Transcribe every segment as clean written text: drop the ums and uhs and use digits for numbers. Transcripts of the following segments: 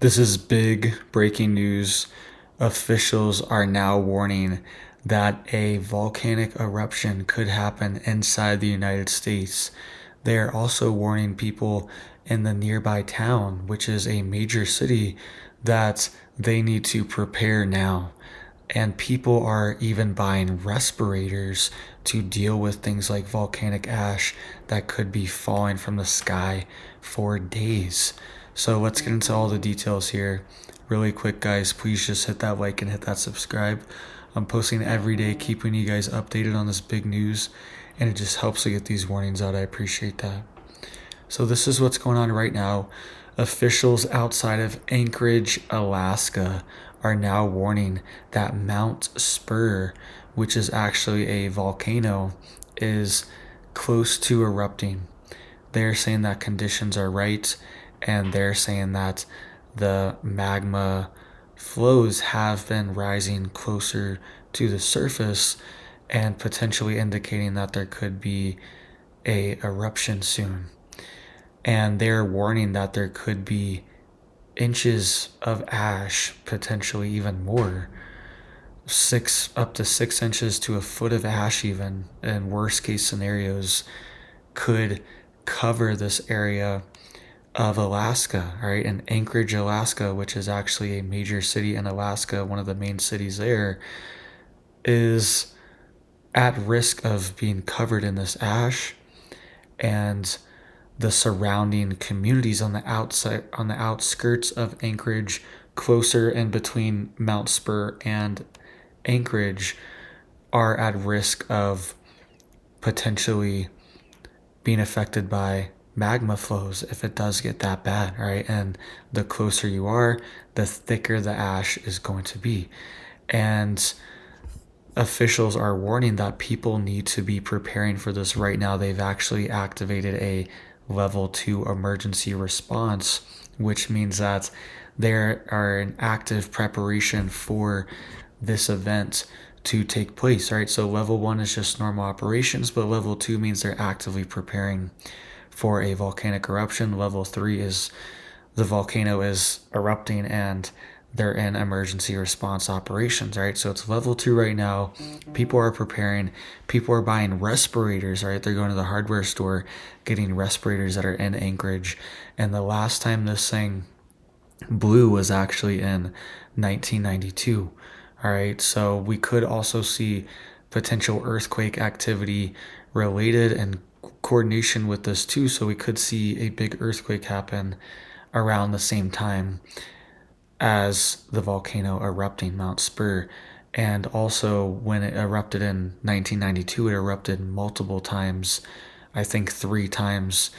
This is big breaking news. Officials are now warning that a volcanic eruption could happen inside the United States. They are also warning people in the nearby town, which is a major city, that they need to prepare now. And people are even buying respirators to deal with things like volcanic ash that could be falling from the sky for days. So let's get into all the details here. Really quick, guys, please just hit that like and hit that subscribe. I'm posting every day, keeping you guys updated on this big news, and it just helps to get these warnings out. I appreciate that. So this is what's going on right now. Officials outside of Anchorage, Alaska, are now warning that Mount Spurr, which is actually a volcano, is close to erupting. They're saying that conditions are right, and they're saying that the magma flows have been rising closer to the surface and potentially indicating that there could be a eruption soon. And they're warning that there could be inches of ash, potentially even more, up to 6 inches to a foot of ash, even in worst case scenarios, could cover this area of Alaska, right? And Anchorage, Alaska, which is actually a major city in Alaska, one of the main cities there, is at risk of being covered in this ash. And the surrounding communities on the outskirts of Anchorage, closer in between Mount Spurr and Anchorage, are at risk of potentially being affected by magma flows if it does get that bad, right? And the closer you are, the thicker the ash is going to be. And officials are warning that people need to be preparing for this right now. They've actually activated a level 2 emergency response, which means that there are in active preparation for this event to take place, right? So level 1 is just normal operations, but level 2 means they're actively preparing for a volcanic eruption. Level 3 is the volcano is erupting and they're in emergency response operations, right? So it's level 2 right now. People are preparing. People are buying respirators, right? They're going to the hardware store, getting respirators that are in Anchorage. And the last time this thing blew was actually in 1992, all right? So we could also see potential earthquake activity related and coordination with this too. So we could see a big earthquake happen around the same time as the volcano erupting, Mount Spurr. And also when it erupted in 1992, it erupted multiple times, I think 3 times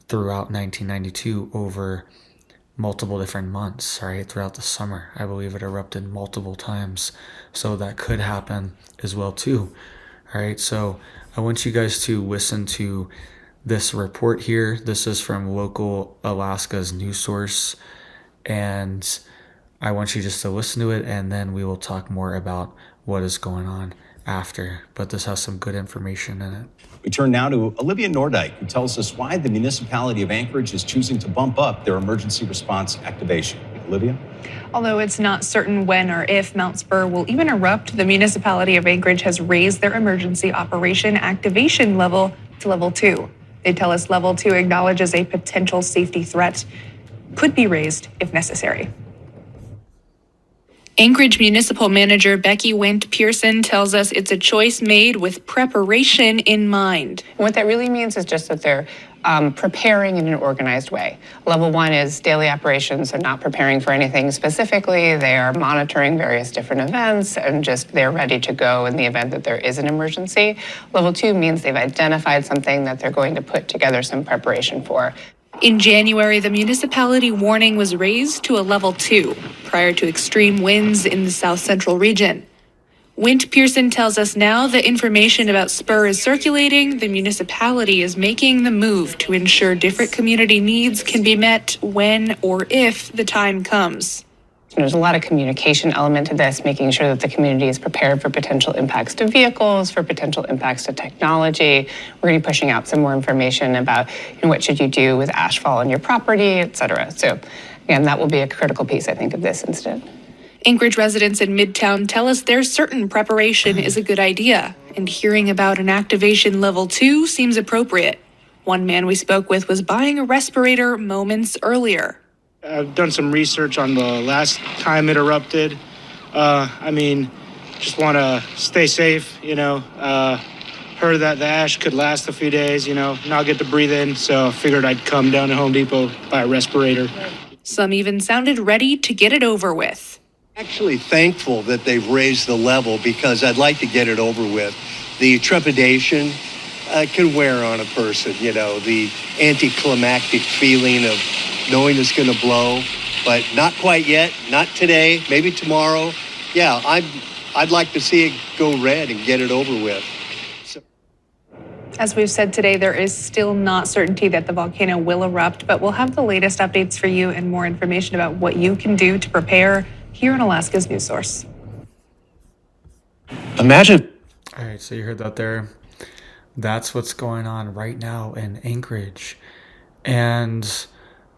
throughout 1992 over multiple different months, right? Throughout the summer, I believe it erupted multiple times. So that could happen as well too, all right? So I want you guys to listen to this report here. This is from local Alaska's news source, and I want you just to listen to it, and then we will talk more about what is going on after. But this has some good information in it. We turn now to Olivia Nordyke, who tells us why the municipality of Anchorage is choosing to bump up their emergency response activation. Olivia? Although it's not certain when or if Mount Spurr will even erupt, the municipality of Anchorage has raised their emergency operation activation level to level 2. They tell us level 2 acknowledges a potential safety threat could be raised if necessary. Anchorage Municipal Manager Becky Wint Pearson tells us it's a choice made with preparation in mind. What that really means is just that they're preparing in an organized way. Level 1 is daily operations. They're not preparing for anything specifically. They are monitoring various different events and just they're ready to go in the event that there is an emergency. Level 2 means they've identified something that they're going to put together some preparation for. In January, the municipality warning was raised to a level 2 prior to extreme winds in the south central region. Wint Pearson tells us now the information about Spurr is circulating. The municipality is making the move to ensure different community needs can be met when or if the time comes. There's a lot of communication element to this, making sure that the community is prepared for potential impacts to vehicles, for potential impacts to technology. We're going to be pushing out some more information about what should you do with ashfall on your property, et cetera. So Again, that will be a critical piece, I think, of this incident. Anchorage residents in Midtown tell us they're certain preparation is a good idea, and hearing about an activation level 2 seems appropriate. One man we spoke with was buying a respirator moments earlier. I've done some research on the last time it erupted. Just want to stay safe, Heard that the ash could last a few days, not get to breathe in, so figured I'd come down to Home Depot, buy a respirator. Some even sounded ready to get it over with. Actually thankful that they've raised the level because I'd like to get it over with. The trepidation can wear on a person, the anticlimactic feeling of knowing it's going to blow, but not quite yet, not today, maybe tomorrow. Yeah, I'd like to see it go red and get it over with. As we've said today, there is still not certainty that the volcano will erupt, but we'll have the latest updates for you and more information about what you can do to prepare here on Alaska's News Source. Imagine. All right, so you heard that there. That's what's going on right now in Anchorage. And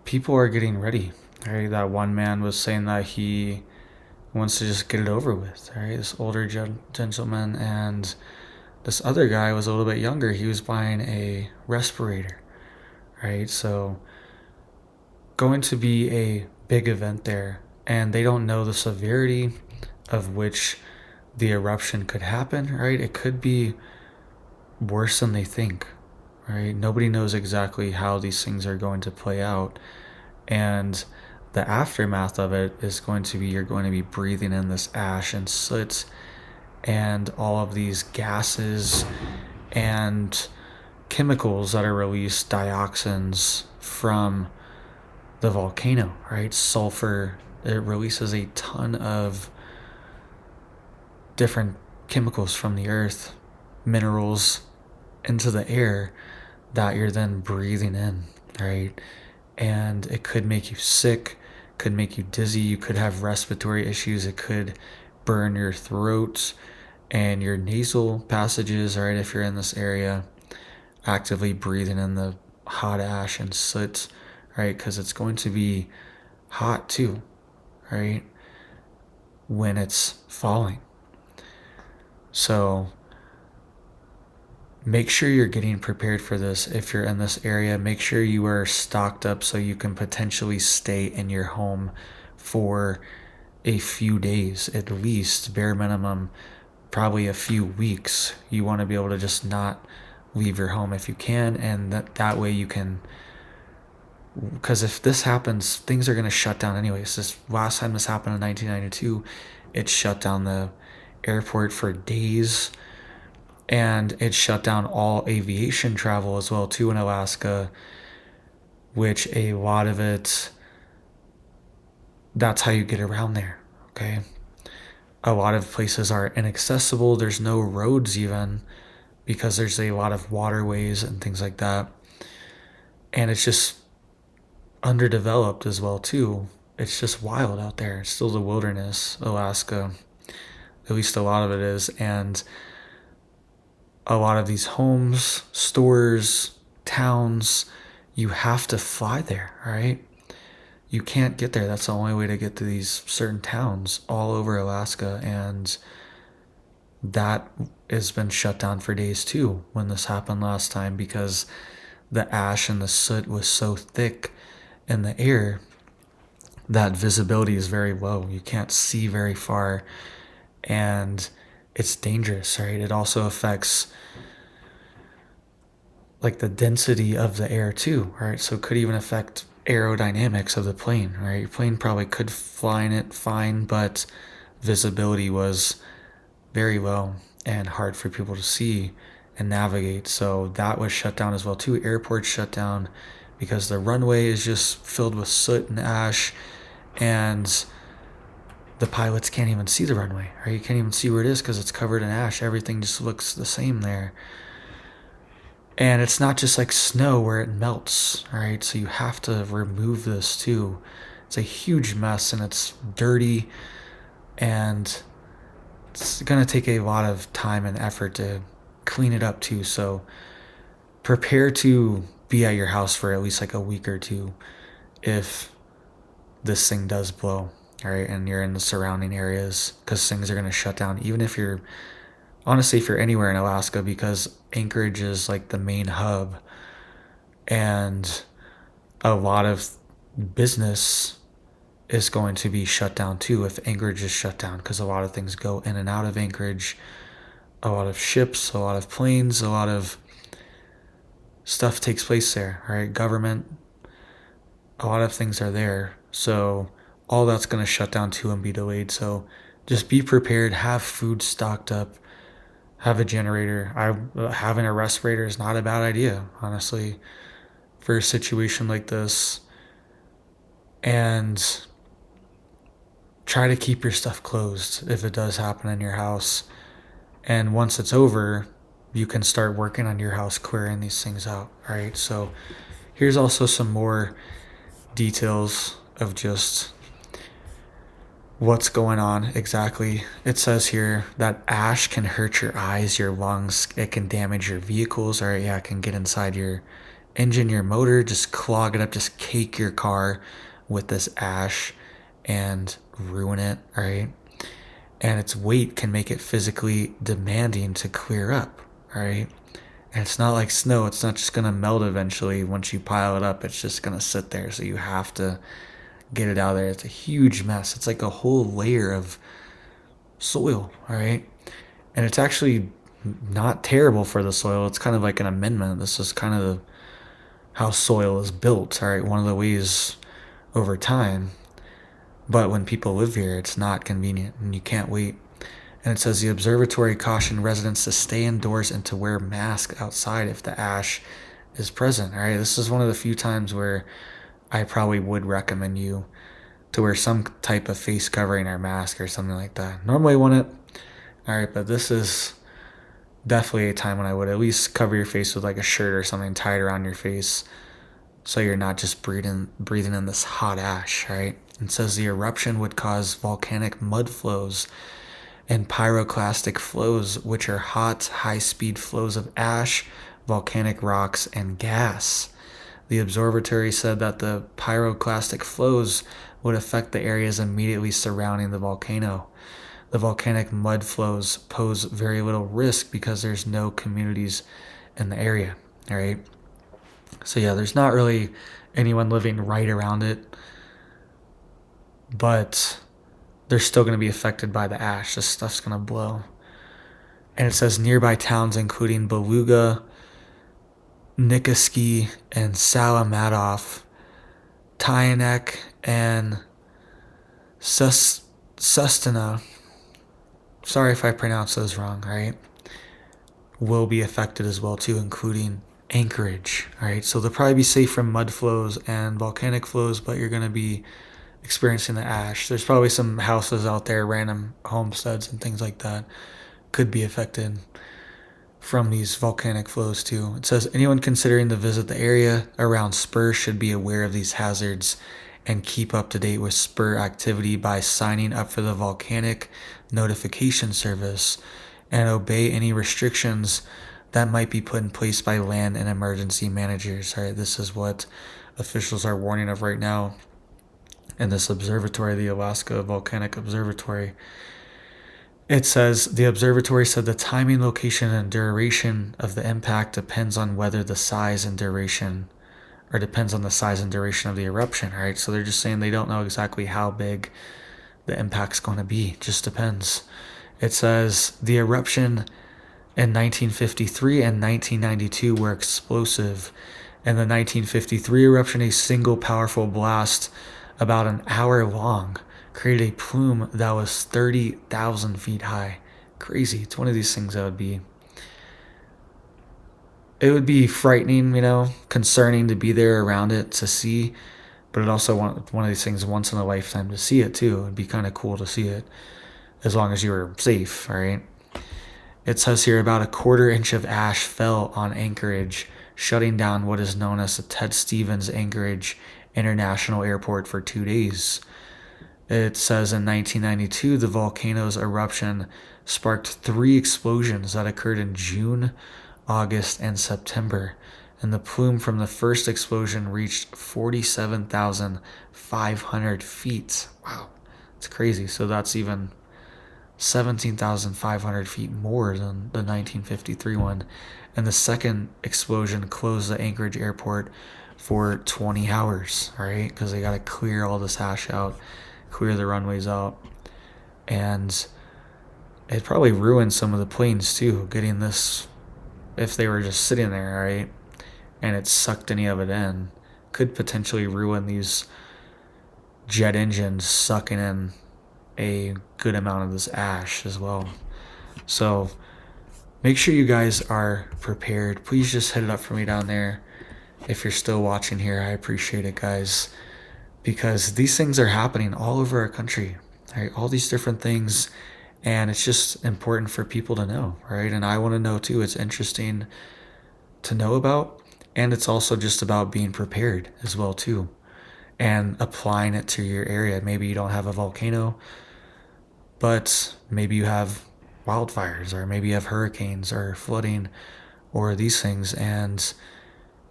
people are getting ready. Right? That one man was saying that he wants to just get it over with. Right? This older gentleman, and this other guy was a little bit younger. He was buying a respirator. Right? So going to be a big event there. And they don't know the severity of which the eruption could happen, right? It could be worse than they think, right? Nobody knows exactly how these things are going to play out. And the aftermath of it is going to be, you're going to be breathing in this ash and soot and all of these gases and chemicals that are released, dioxins from the volcano, right? Sulfur. It releases a ton of different chemicals from the earth, minerals into the air that you're then breathing in, right? And it could make you sick, could make you dizzy, you could have respiratory issues, it could burn your throat and your nasal passages, right? If you're in this area, actively breathing in the hot ash and soot, right? Because it's going to be hot too, right, when it's falling. So make sure you're getting prepared for this. If you're in this area, make sure you are stocked up so you can potentially stay in your home for a few days, at least, bare minimum, probably a few weeks. You want to be able to just not leave your home if you can, and that way you can, because if this happens, things are going to shut down anyways. This last time this happened in 1992, it shut down the airport for days, and it shut down all aviation travel as well too in Alaska, which a lot of it, that's how you get around there, okay? A lot of places are inaccessible. There's no roads even, because there's a lot of waterways and things like that, and it's just underdeveloped as well too. It's just wild out there. It's still the wilderness, Alaska. At least a lot of it is. And a lot of these homes, stores, towns, you have to fly there, right? You can't get there. That's the only way to get to these certain towns all over Alaska. And that has been shut down for days too when this happened last time, because the ash and the soot was so thick in the air that visibility is very low. You can't see very far, and it's dangerous, right? It also affects like the density of the air too, right? So it could even affect aerodynamics of the plane, right? Your plane probably could fly in it fine, but visibility was very low and hard for people to see and navigate. So that was shut down as well too. Airports shut down because the runway is just filled with soot and ash, and the pilots can't even see the runway, right? You can't even see where it is because it's covered in ash. Everything just looks the same there. And it's not just like snow where it melts, right? So you have to remove this too. It's a huge mess, and it's dirty, and it's going to take a lot of time and effort to clean it up too. So prepare to be at your house for at least like a week or two if this thing does blow, all right, and you're in the surrounding areas, because things are going to shut down, even if you're, honestly, if you're anywhere in Alaska, because Anchorage is like the main hub, and a lot of business is going to be shut down too if Anchorage is shut down, because a lot of things go in and out of Anchorage, a lot of ships, a lot of planes, a lot of stuff takes place there, right? Government, a lot of things are there. So all that's going to shut down too and be delayed. So just be prepared, have food stocked up, have a generator. Having a respirator is not a bad idea, honestly, for a situation like this. And try to keep your stuff closed if it does happen in your house. And once it's over, you can start working on your house, clearing these things out, right? So here's also some more details of just what's going on exactly. It says here that ash can hurt your eyes, your lungs, it can damage your vehicles, or yeah, it can get inside your engine, your motor, just clog it up, just cake your car with this ash and ruin it, right? And its weight can make it physically demanding to clear up, right? And it's not like snow, it's not just gonna melt eventually. Once you pile it up, it's just gonna sit there, so you have to get it out of there. It's a huge mess. It's like a whole layer of soil, all right? And it's actually not terrible for the soil. It's kind of like an amendment. This is kind of how soil is built, all right? One of the ways over time. But when people live here, it's not convenient and you can't wait. And it says the observatory cautioned residents to stay indoors and to wear masks outside if the ash is present, all right? This is one of the few times where I probably would recommend you to wear some type of face covering or mask or something like that. Normally wouldn't, all right, but this is definitely a time when I would at least cover your face with like a shirt or something tied around your face, so you're not just breathing in this hot ash, right? It says the eruption would cause volcanic mud flows and pyroclastic flows, which are hot, high-speed flows of ash, volcanic rocks, and gas. The observatory said that the pyroclastic flows would affect the areas immediately surrounding the volcano. The volcanic mud flows pose very little risk because there's no communities in the area, all right? So yeah, there's not really anyone living right around it, but they're still going to be affected by the ash. This stuff's going to blow. And it says nearby towns including Beluga, Nikiski, and Salamatov, Tyanek, and Sustina, sorry if I pronounce those wrong, right, will be affected as well too, including Anchorage, all right? So they'll probably be safe from mud flows and volcanic flows, but you're going to be experiencing the ash. There's probably some houses out there, random homesteads and things like that, could be affected from these volcanic flows too. It says anyone considering to visit the area around Spurr should be aware of these hazards and keep up to date with Spurr activity by signing up for the volcanic notification service and obey any restrictions that might be put in place by land and emergency managers. All right, this is what officials are warning of right now in this observatory, the Alaska Volcanic Observatory. It says the observatory said the timing, location, and duration of the impact depends on whether the size and duration, or depends on the size and duration of the eruption, right? So they're just saying they don't know exactly how big the impact's going to be. It just depends. It says the eruption in 1953 and 1992 were explosive. In the 1953 eruption, a single powerful blast about an hour long created a plume that was 30,000 feet high. Crazy. It's one of these things that it would be frightening, concerning to be there around it to see, but it also one of these things once in a lifetime to see it too. It'd be kind of cool to see it, as long as you were safe, all right? It says here about a 1/4 inch of ash fell on Anchorage, shutting down what is known as the Ted Stevens Anchorage International Airport for 2 days. It says in 1992, the volcano's eruption sparked 3 explosions that occurred in June, August, and September. and the plume from the first explosion reached 47,500 feet. Wow, it's crazy. So that's even 17,500 feet more than the 1953 one. And the second explosion closed the Anchorage airport for 20 hours, all right? Because they got to clear all this ash out, clear the runways out. And it probably ruined some of the planes too, getting this, if they were just sitting there, right? And it sucked any of it in, could potentially ruin these jet engines sucking in a good amount of this ash as well. So make sure you guys are prepared. Please just hit it up for me down there. If you're still watching here, I appreciate it, guys, because these things are happening all over our country, right? All these different things, and it's just important for people to know, right? And I want to know too. It's interesting to know about, and it's also just about being prepared as well too, and applying it to your area. Maybe you don't have a volcano, but maybe you have wildfires, or maybe you have hurricanes or flooding or these things, and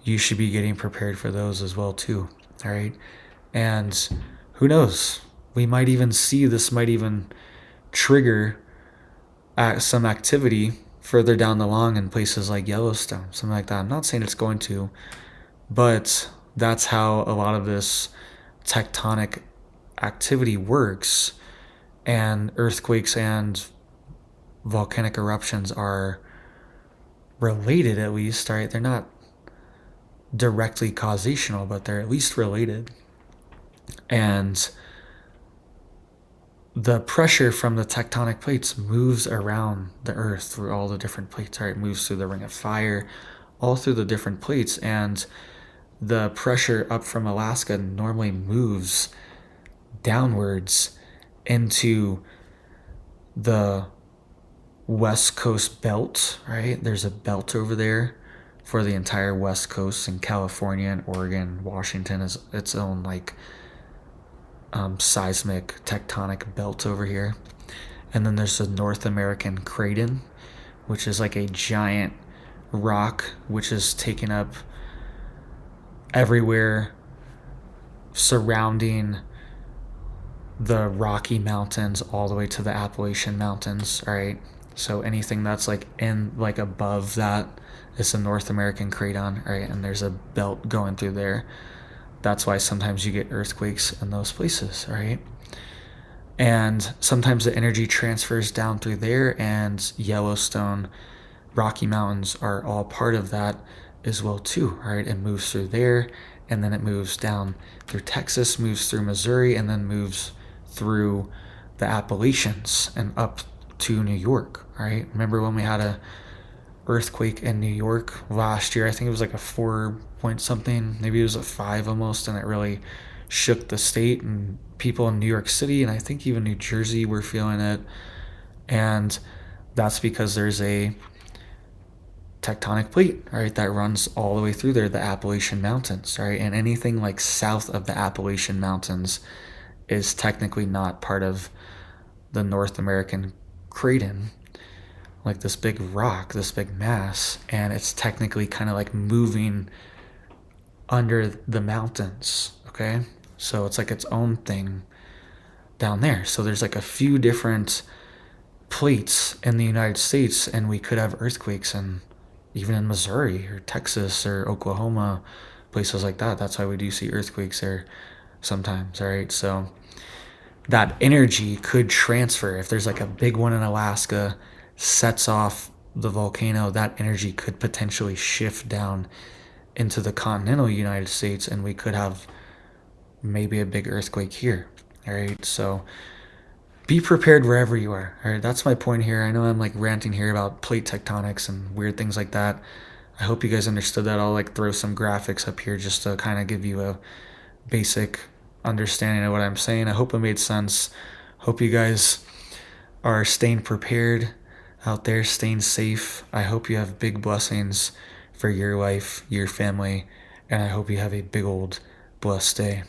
you should be getting prepared for those as well too. All right. And who knows, we might even see this might even trigger some activity further down the line in places like Yellowstone, something like that. I'm not saying it's going to, but that's how a lot of this tectonic activity works. And earthquakes and volcanic eruptions are related, at least, right? They're not directly causational, but they're at least related. And the pressure from the tectonic plates moves around the earth through all the different plates, right? It moves through the ring of fire, all through the different plates. And the pressure up from Alaska normally moves downwards into the West Coast belt, right? There's a belt over there for the entire West Coast, and California and Oregon, Washington is its own like seismic tectonic belt over here. And then there's the North American Craton, which is like a giant rock which is taken up everywhere surrounding the Rocky Mountains all the way to the Appalachian Mountains, all right? So anything that's like in like above that is the North American Craton, right? And there's a belt going through there. That's why sometimes you get earthquakes in those places, right? And sometimes the energy transfers down through there, and Yellowstone, Rocky Mountains are all part of that as well too, right? It moves through there, and then it moves down through Texas, moves through Missouri, and then moves through the Appalachians and up to New York, right? Remember when we had a earthquake in New York last year? I think it was like a 4 point something, maybe it was a 5 almost, and it really shook the state, and people in New York City and I think even New Jersey were feeling it. And that's because there's a tectonic plate, right, that runs all the way through there, the Appalachian Mountains, right? And anything like south of the Appalachian Mountains is technically not part of the North American Craton, like this big rock, this big mass, and it's technically kind of like moving under the mountains, okay? So it's like its own thing down there. So there's like a few different plates in the United States, and we could have earthquakes, and even in Missouri or Texas or Oklahoma, places like that. That's why we do see earthquakes there sometimes, all right? So that energy could transfer. If there's like a big one in Alaska, sets off the volcano, that energy could potentially shift down into the continental United States, and we could have maybe a big earthquake here, all right? So be prepared wherever you are, all right? That's my point here. I know I'm like ranting here about plate tectonics and weird things like that. I hope you guys understood that. I'll like throw some graphics up here just to kind of give you a basic understanding of what I'm saying. I hope it made sense. Hope you guys are staying prepared out there, staying safe. I hope you have big blessings for your life, your family, and I hope you have a big old blessed day.